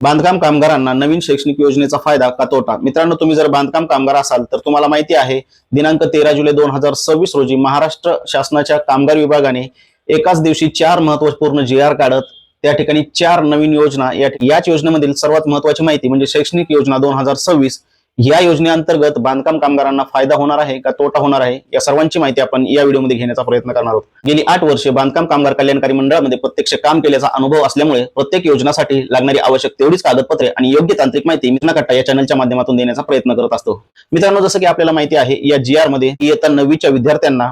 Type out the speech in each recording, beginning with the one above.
बांधकाम कामगारांना नवीन शैक्षणिक योजनेचा फायदा का तोटा? मित्रांनो, तुम्ही जर बांधकाम कामगार असाल तर तुम्हाला माहिती आहे, दिनांक 13 जुलै 2026 रोजी महाराष्ट्र शासनाच्या कामगार विभागाने एकाच दिवशी 4 महत्त्वपूर्ण GR काढत त्या ठिकाणी 4 नवीन योजना याच योजनेमधील सर्वात महत्त्वाची माहिती म्हणजे शैक्षणिक योजना 2026 या योजनेअंतर्गत बांधकाम कामगारांना फायदा होणार आहे का तोटा होणार आहे, या सर्वांची माहिती आपण या व्हिडिओमध्ये घेण्याचा प्रयत्न करणार आहोत। गेली 8 वर्षे बांधकाम कामगार कल्याणकारी मंडळामध्ये प्रत्यक्ष काम केल्याचा अनुभव असल्यामुळे प्रत्येक योजनासाठी लागणारी आवश्यक तेवढीच कागदपत्रे आणि योग्य तांत्रिक माहिती मिथुना कट्टा या चॅनलच्या माध्यमातून देण्याचा प्रयत्न करत असतो। मित्रांनो, जसं की आपल्याला माहिती आहे, या GR मध्ये इयत्ता 9वीच्या विद्यार्थ्यांना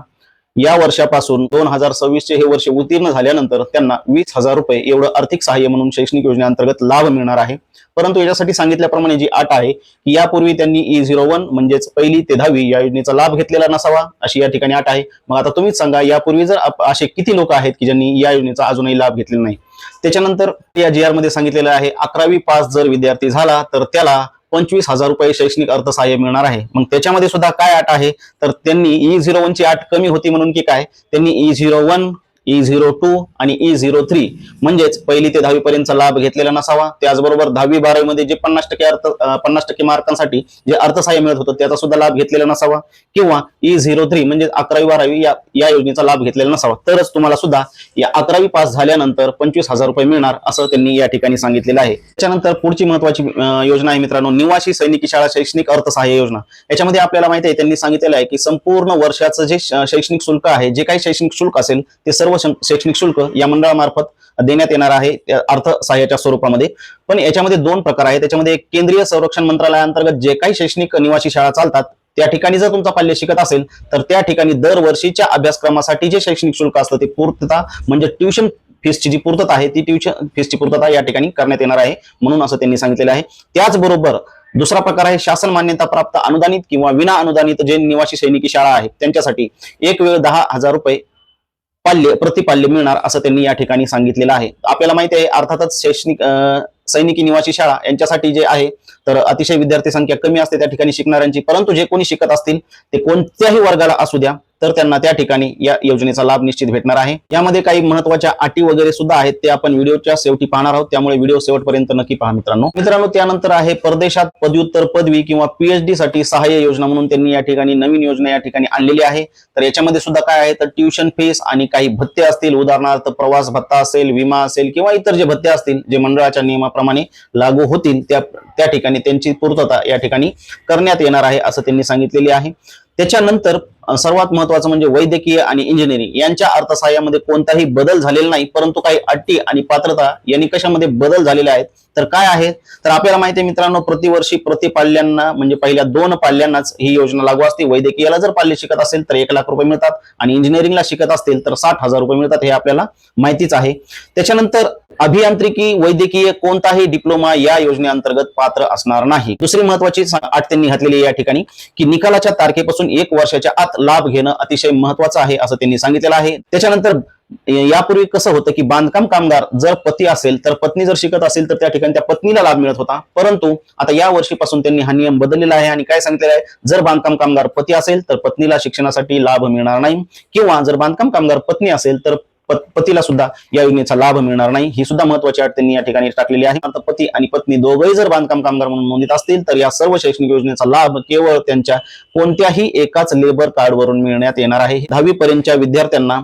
या वर्षापासून 2026 चे हे वर्ष उत्तीर्ण झाल्यानंतर त्यांना 20,000 रुपये एवढं आर्थिक सहाय्य म्हणून शैक्षणिक योजनेअंतर्गत लाभ मिळणार आहे। परंतु याच्यासाठी सांगितल्याप्रमाणे जी अट आहे की यापूर्वी त्यांनी E01 म्हणजेच 1ली ते 10वी या योजनेचा लाभ घेतलेला नसावा, अशी या ठिकाणी अट आहे। मग आता तुम्हीच सांगा, यापूर्वी जर असे किती लोक आहेत की ज्यांनी या योजनेचा अजूनही लाभ घेतलेला नाही। त्याच्यानंतर या GR मध्ये सांगितलेलं आहे 11वी पास जर विद्यार्थी झाला तर त्याला 25,000 रुपये शैक्षणिक अर्थसहाय्य मिळणार आहे। मग त्याच्यामध्ये सुद्धा काय अट आहे, तर त्यांनी E01 ची अट कमी होती म्हणून की काय, त्यांनी E01, E02 आणि E03 म्हणजेच 1ली ते 10वी पर्यंतचा लाभ घेतलेला नसावा। त्याचबरोबर 10वी 12वी मध्ये जे 50% मार्कांसाठी जे अर्थसहाय्य मिळत होतं त्याचा सुद्धा लाभ घेतलेला नसावा, किंवा E03 म्हणजे 11वी 12वी या योजनेचा लाभ घेतलेला नसावा, तरच तुम्हाला सुद्धा या 11वी पास झाल्यानंतर 25,000 रुपये मिळणार असं त्यांनी या ठिकाणी सांगितलेलं आहे। त्याच्यानंतर पुढची महत्वाची योजना आहे मित्रांनो, निवासी सैनिकी शाळा शैक्षणिक अर्थसहाय्य योजना। याच्यामध्ये आपल्याला माहिती आहे, त्यांनी सांगितलेलं आहे की संपूर्ण वर्षाचं जे शैक्षणिक शुल्क आहे, जे काही शैक्षणिक शुल्क असेल ते सर्व शैक्षणिक शुल्क या मंडळामार्फत देण्यात येणार आहे अर्थसहाय्याच्या स्वरूपामध्ये। पण याच्यामध्ये 2 प्रकार आहेत। त्याच्यामध्ये एक केंद्रीय संरक्षण मंत्रालयाअंतर्गत जे काही शैक्षणिक निवासी शाळा चालतात त्या ठिकाणी जर तुमचा पाल्य शिकत असेल तर त्या ठिकाणी दरवर्षीच्या अभ्यासक्रमासाठी जे शैक्षणिक शुल्क असतं ते पूर्तता म्हणजे ट्युशन फीसची जी पूर्तता आहे ती ट्युशन फीसची पूर्तता या ठिकाणी करण्यात येणार आहे, म्हणून असं त्यांनी सांगितलेलं आहे। त्याचबरोबर दुसरा प्रकार आहे शासन मान्यता प्राप्त अनुदानित किंवा विना अनुदानित जे निवासी सैनिकी शाळा आहेत त्यांच्यासाठी एक वेळ 10,000 रुपये प्रतिपाल्य मिळणार असं त्यांनी या ठिकाणी सांगितलेलं आहे। आपल्याला माहिती आहे, अर्थातच शैक्षणिक सैनिकी निवासी शाळा यांच्यासाठी जे आहे तर अतिशय विद्यार्थी संख्या कमी असते त्या ठिकाणी शिकणाऱ्यांची, परंतु जे कोणी शिकत असतील ते कोणत्याही वर्गाला असू द्या तर त्यांना त्या ठिकाणी या योजनेचा लाभ निश्चित भेटणार आहे। यामध्ये काही महत्त्वाच्या अटी वगैरे सुद्धा आहेत, ते आपण व्हिडिओच्या शेवटी पाहणार आहोत, त्यामुळे व्हिडिओ शेवटपर्यंत नक्की पहा मित्रांनो। त्यानंतर आहे परदेशात पदव्युत्तर पदवी किंवा PhD साठी सहाय्य योजना म्हणून त्यांनी या ठिकाणी नवीन योजना या ठिकाणी आणलेली आहे। तर याच्यामध्ये सुद्धा काय आहे, तर ट्युशन फीस आणि काही भत्ते असतील, उदाहरणार्थ प्रवास भत्ता असेल, विमा असेल किंवा इतर जे भत्ते असतील जे मंडळाच्या नियमाप्रमाणे लागू होतील त्या ठिकाणी त्यांची पूर्तता या ठिकाणी करण्यात येणार आहे असं त्यांनी सांगितलेले आहे। त्याच्यानंतर सर्वात महत्त्वाचं म्हणजे वैद्यकीय आणि इंजिनिअरिंग यांच्या अर्थसहाय्यामध्ये कोणताही बदल झालेला नाही, परंतु काही अटी आणि पात्रता यांनी कशामध्ये बदल झालेले आहेत तर काय आहे, तर आपल्याला माहिती आहे मित्रांनो, प्रतिवर्षी प्रतिपाल्यांना म्हणजे पहिल्या 2 पाल्यांनाच ही योजना लागू असते। वैद्यकीयला जर पाल्य शिकत असेल तर 1,00,000 रुपये मिळतात आणि इंजिनिअरिंगला शिकत असतील तर 60,000 रुपये मिळतात, हे आपल्याला माहितीच आहे। त्याच्यानंतर अभियांत्रिकी वैद्यकीय कोणताही डिप्लोमा या योजनेअंतर्गत पात्र असणार नाही। दुसरी महत्वाची अट त्यांनी घातलेली या ठिकाणी की निकालाच्या तारखेपासून 1 वर्षाच्या आत लाभ घेणं अतिशय महत्वाचं आहे असं त्यांनी सांगितलेलं आहे। त्याच्यानंतर यापूर्वी कसं होतं की बांधकाम कामगार जर पती असेल तर पत्नी जर शिकत असेल तर त्या ठिकाणी त्या पत्नीला लाभ मिळत होता, परंतु आता या वर्षीपासून त्यांनी हा नियम बदललेला आहे आणि काय सांगितलेलं आहे, जर बांधकाम कामगार पती असेल तर पत्नीला शिक्षणासाठी लाभ मिळणार नाही, किंवा जर बांधकाम कामगार पत्नी असेल तर पतीला सुद्धा या योजनेचा लाभ मिळणार नाही। ही सुद्धा महत्वाची अट त्यांनी या ठिकाणी टाकलेली आहे। आता पती आणि पत्नी दोघेही जर बांधकाम कामगार म्हणून नोंदीत असतील तर या सर्व शैक्षणिक योजनेचा लाभ केवळ त्यांच्या कोणत्याही एकाच लेबर कार्डवरून मिळण्यात येणार आहे। 10वी पर्यंतच्या विद्यार्थ्यांना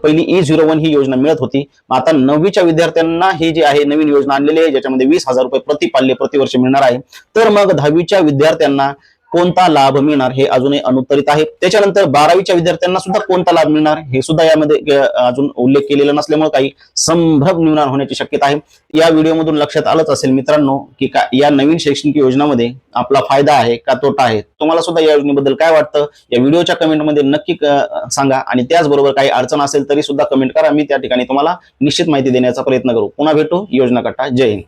पहिली E01 ही योजना मिळत होती, आता 9वीच्या विद्यार्थ्यांना ही जी आहे नवीन योजना आणलेली आहे ज्याच्यामध्ये 20,000 रुपये प्रतिपाल्य प्रतिवर्ष मिळणार आहे। तर मग 10वीच्या विद्यार्थ्यांना कोणता लाभ मिळणार हे अजूनही अनुत्तरित आहे। त्याच्यानंतर 12वीच्या विद्यार्थ्यांना सुद्धा कोणता लाभ मिळणार हे सुद्धा यामध्ये अजून उल्लेख केलेला नसल्यामुळे काही संभ्रम निर्माण होण्याची शक्यता आहे। या व्हिडिओमधून लक्षात आलंच असेल मित्रांनो की या नवीन शैक्षणिक योजनामध्ये आपला फायदा आहे का तोटा आहे। तुम्हाला सुद्धा या योजनेबद्दल काय वाटतं या व्हिडिओच्या कमेंटमध्ये नक्की सांगा, आणि त्याचबरोबर काही अडचण असेल तरी सुद्धा कमेंट करा, मी त्या ठिकाणी तुम्हाला निश्चित माहिती देण्याचा प्रयत्न करू। पुन्हा भेटू योजना कट्टा। जय हिंद।